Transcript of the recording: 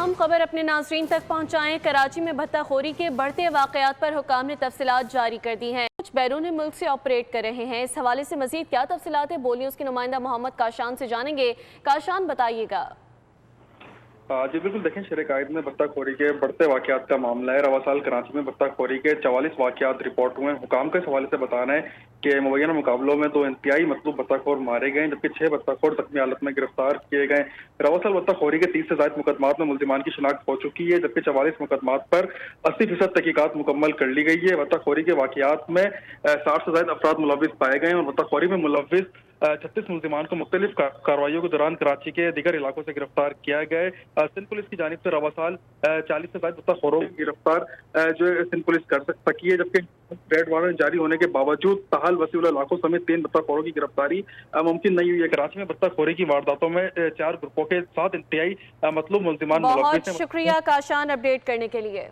اہم خبر اپنے ناظرین تک پہنچائیں۔ کراچی میں بھتہ خوری کے بڑھتے واقعات پر حکام نے تفصیلات جاری کر دی ہیں۔ کچھ بیرون ملک سے آپریٹ کر رہے ہیں۔ اس حوالے سے مزید کیا تفصیلات ہیں، بولیے اس کے نمائندہ محمد کاشان سے جانیں گے۔ کاشان بتائیے گا۔ جی بالکل، دیکھیں شہر قائد میں بطخ خوری کے بڑھتے واقعات کا معاملہ ہے۔ رواں سال کراچی میں بطخ خوری کے 44 واقعات رپورٹ ہوئے ہیں۔ حکام کے حوالے سے بتانا ہے کہ مبینہ مقابلوں میں 2 انتہائی مطلوب بطخ خور مارے گئے، جبکہ 6 بطخ خور زخمی حالت میں گرفتار کیے گئے۔ رواں سال بطخ خوری کے 30 سے زائد مقدمات میں ملزمان کی شناخت ہو چکی ہے، جبکہ 44 مقدمات پر 80% تحقیقات مکمل کر لی گئی ہے۔ بطخ خوری کے واقعات میں 60 سے زائد افراد ملوث پائے گئے ہیں اور بطخ خوری میں ملوث 36 ملزمان کو مختلف کارروائیوں کے دوران کراچی کے دیگر علاقوں سے گرفتار کیا گیا ہے۔ سندھ پولیس کی جانب سے رواں سال 40 سے زائد بطخ خوروں کی گرفتار جو سندھ پولیس کر سکی ہے، جبکہ ریڈ وارنٹ جاری ہونے کے باوجود تاحال وسیع العلاقوں سمیت 3 بطخ خوروں کی گرفتاری ممکن نہیں ہوئی ہے۔ کراچی میں بطخ خوری کی وارداتوں میں 4 گروپوں کے 7 انتہائی مطلوب ملزمان ملوث ہیں۔ بہت شکریہ کاشان اپڈیٹ کرنے کے لیے۔